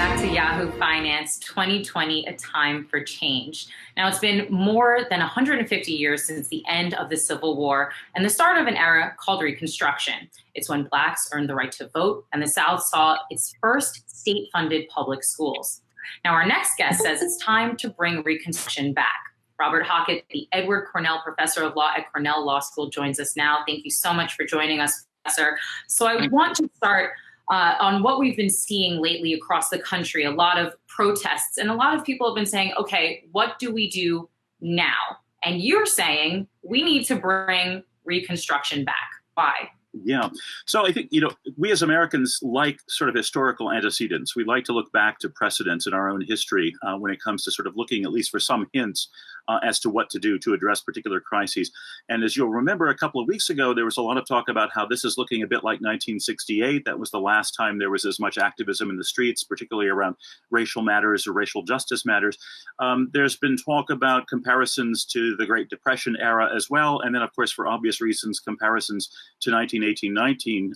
back to Yahoo Finance 2020, A Time for Change. Now, it's been more than 150 years since the end of the Civil War and the start of an era called Reconstruction. It's when Blacks earned the right to vote and the South saw its first state-funded public schools. Now, our next guest says it's time to bring Reconstruction back. Robert Hockett, the Edward Cornell Professor of Law at Cornell Law School, joins us now. Thank you so much for joining us, Professor. So I want to start on what we've been seeing lately across the country, a lot of protests, and a lot of people have been saying, okay, what do we do now? And you're saying we need to bring Reconstruction back. Why? Yeah. So I think, we as Americans like sort of historical antecedents. We like to look back to precedents in our own history when it comes to sort of looking at least for some hints as to what to do to address particular crises. And as you'll remember, a couple of weeks ago, there was a lot of talk about how this is looking a bit like 1968. That was the last time there was as much activism in the streets, particularly around racial matters or racial justice matters. There's been talk about comparisons to the Great Depression era as well. And then, of course, for obvious reasons, comparisons to 1918-19,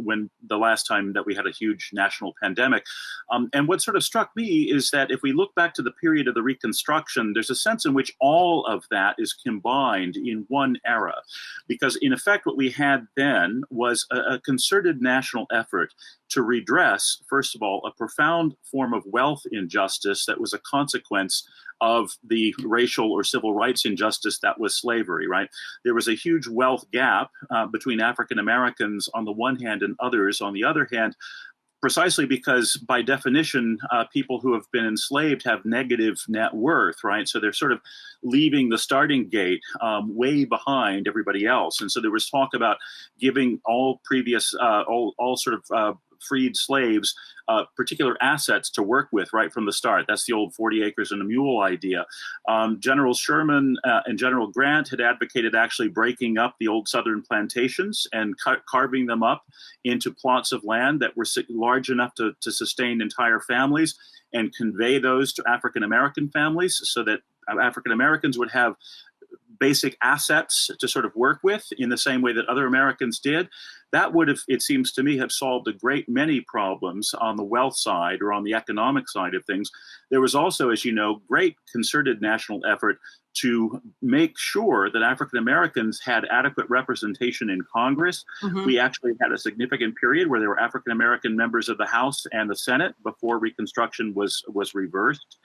when the last time that we had a huge national pandemic. And what sort of struck me is that if we look back to the period of the Reconstruction, there's a sense in which all of that is combined in one era. Because in effect, what we had then was a concerted national effort to redress, first of all, a profound form of wealth injustice that was a consequence of the racial or civil rights injustice that was slavery, right? There was a huge wealth gap between African Americans on the one hand and others on the other hand, precisely because by definition, people who have been enslaved have negative net worth, right? So they're sort of leaving the starting gate way behind everybody else. And so there was talk about giving all previous, all sort of freed slaves particular assets to work with right from the start. That's the old 40 acres and a mule idea. General Sherman and General Grant had advocated actually breaking up the old Southern plantations and carving them up into plots of land that were large enough to sustain entire families and convey those to African American families so that African Americans would have basic assets to sort of work with in the same way that other Americans did. That would have, it seems to me, have solved a great many problems on the wealth side or on the economic side of things. There was also, as you know, great concerted national effort to make sure that African Americans had adequate representation in Congress. Mm-hmm. We actually had a significant period where there were African American members of the House and the Senate before Reconstruction was reversed.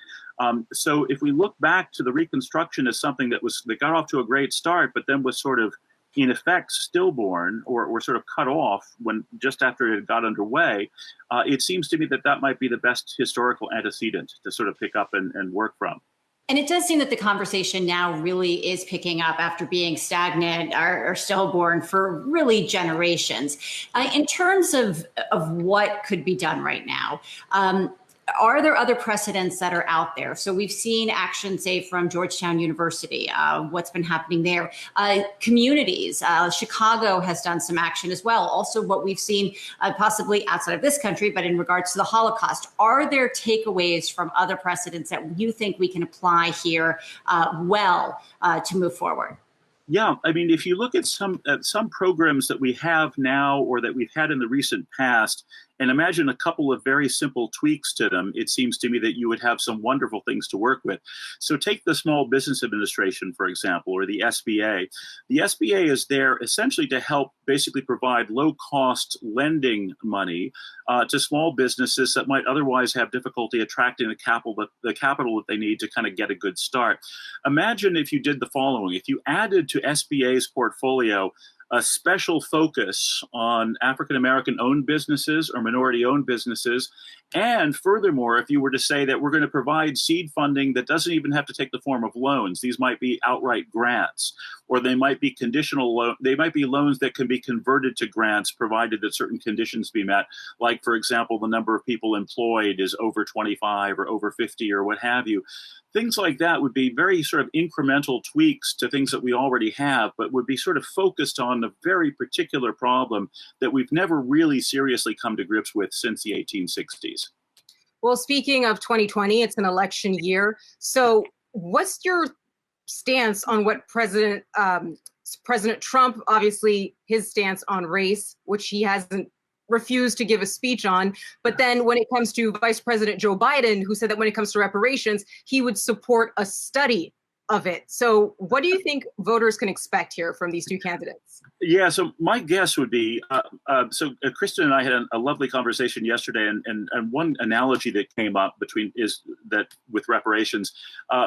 So if we look back to the Reconstruction as something that got off to a great start, but then was sort of in effect stillborn or sort of cut off when just after it got underway, it seems to me that might be the best historical antecedent to sort of pick up and work from. And it does seem that the conversation now really is picking up after being stagnant or stillborn for really generations. In terms of what could be done right now, are there other precedents that are out there? So we've seen action, say, from Georgetown University, what's been happening there. Communities, Chicago has done some action as well. Also what we've seen possibly outside of this country, but in regards to the Holocaust. Are there takeaways from other precedents that you think we can apply here to move forward? Yeah, I mean, if you look at some programs that we have now or that we've had in the recent past, and imagine a couple of very simple tweaks to them, it seems to me that you would have some wonderful things to work with. So take the Small Business Administration, for example, or the SBA. The SBA is there essentially to help basically provide low-cost lending money to small businesses that might otherwise have difficulty attracting the capital that they need to kind of get a good start. Imagine if you did the following. If you added to SBA's portfolio a special focus on African-American owned businesses or minority-owned businesses. And furthermore, if you were to say that we're going to provide seed funding that doesn't even have to take the form of loans, these might be outright grants, or they might be they might be loans that can be converted to grants provided that certain conditions be met. Like, for example, the number of people employed is over 25 or over 50 or what have you. Things like that would be very sort of incremental tweaks to things that we already have, but would be sort of focused on a very particular problem that we've never really seriously come to grips with since the 1860s. Well, speaking of 2020, it's an election year. So what's your stance on what President Trump, obviously his stance on race, which he hasn't refused to give a speech on. But then when it comes to Vice President Joe Biden, who said that when it comes to reparations, he would support a study of it. So what do you think voters can expect here from these two candidates? Yeah, so my guess would be, Kristen and I had a lovely conversation yesterday, and one analogy that came up with reparations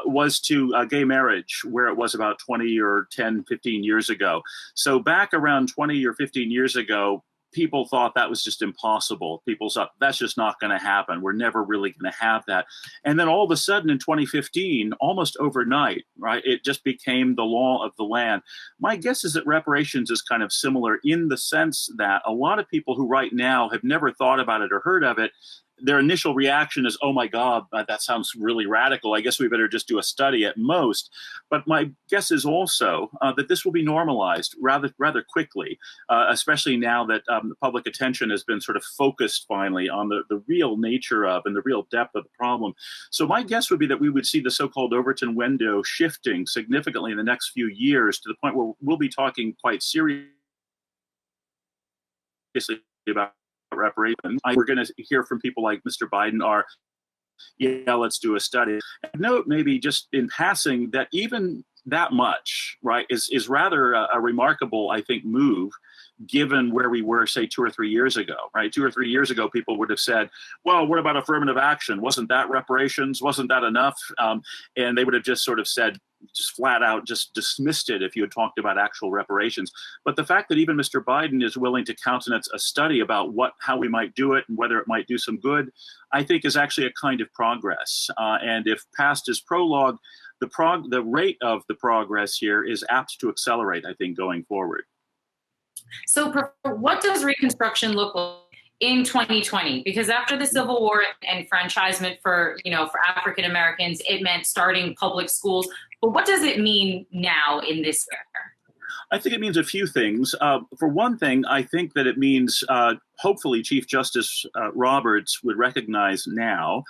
was to gay marriage, where it was about 20 or 10, 15 years ago. So back around 20 or 15 years ago, people thought that was just impossible. People thought that's just not going to happen. We're never really going to have that. And then all of a sudden in 2015, almost overnight, right, it just became the law of the land. My guess is that reparations is kind of similar in the sense that a lot of people who right now have never thought about it or heard of it, their initial reaction is, oh my God, that sounds really radical. I guess we better just do a study at most. But my guess is also that this will be normalized rather quickly, especially now that the public attention has been sort of focused finally on the real nature of and the real depth of the problem. So my guess would be that we would see the so-called Overton window shifting significantly in the next few years to the point where we'll be talking quite seriously about reparations. We're going to hear from people like Mr. Biden yeah, let's do a study. And note maybe just in passing that even that much, right, is rather a remarkable, I think, move given where we were, say, 2 or 3 years ago, right? 2 or 3 years ago, people would have said, well, what about affirmative action? Wasn't that reparations? Wasn't that enough? And they would have just sort of said, just flat out just dismissed it if you had talked about actual reparations. But the fact that even Mr. Biden is willing to countenance a study about how we might do it and whether it might do some good, I think is actually a kind of progress. And if past is prologue, the rate of the progress here is apt to accelerate, I think, going forward. So what does Reconstruction look like in 2020? Because after the Civil War and enfranchisement for African Americans, it meant starting public schools. But what does it mean now in this era? I think it means a few things. For one thing, I think that it means hopefully Chief Justice Roberts would recognize now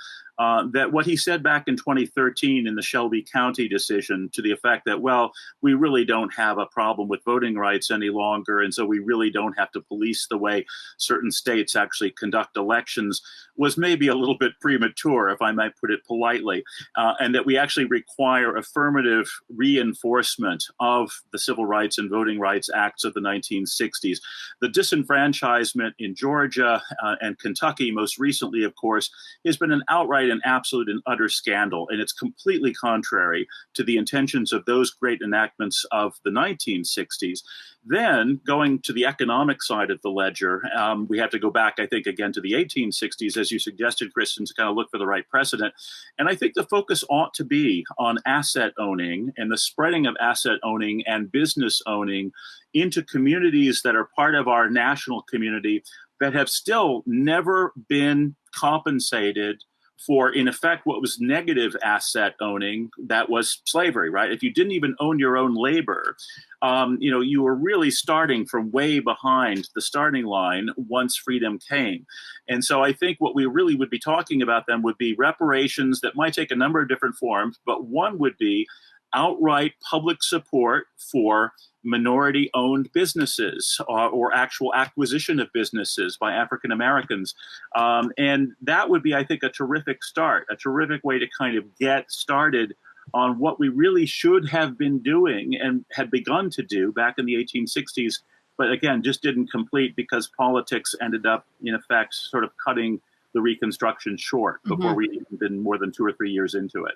that what he said back in 2013 in the Shelby County decision to the effect that, well, we really don't have a problem with voting rights any longer, and so we really don't have to police the way certain states actually conduct elections, was maybe a little bit premature, if I might put it politely, and that we actually require affirmative reinforcement of the Civil Rights and Voting Rights Acts of the 1960s. The disenfranchisement in Georgia and Kentucky, most recently, of course, has been an outright and absolute and utter scandal, and it's completely contrary to the intentions of those great enactments of the 1960s. Then, going to the economic side of the ledger, we have to go back, I think, again to the 1860s, as you suggested, Kristen, to kind of look for the right precedent. And I think the focus ought to be on asset owning and the spreading of asset owning and business owning into communities that are part of our national community that have still never been compensated for, in effect, what was negative asset owning, that was slavery, right? If you didn't even own your own labor, you were really starting from way behind the starting line once freedom came. And so I think what we really would be talking about then would be reparations that might take a number of different forms, but one would be outright public support for minority-owned businesses or actual acquisition of businesses by African Americans. And that would be, I think, a terrific start, a terrific way to kind of get started on what we really should have been doing and had begun to do back in the 1860s, but again, just didn't complete because politics ended up, in effect, sort of cutting the Reconstruction short before we'd even been more than 2 or 3 years into it.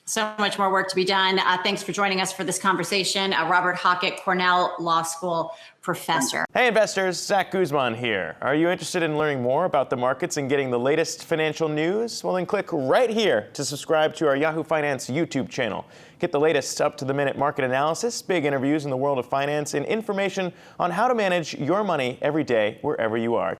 So much more work to be done. Thanks for joining us for this conversation. Robert Hockett, Cornell Law School professor. Hey investors, Zach Guzman here. Are you interested in learning more about the markets and getting the latest financial news? Well, then click right here to subscribe to our Yahoo Finance YouTube channel. Get the latest up-to-the-minute market analysis, big interviews in the world of finance, and information on how to manage your money every day wherever you are.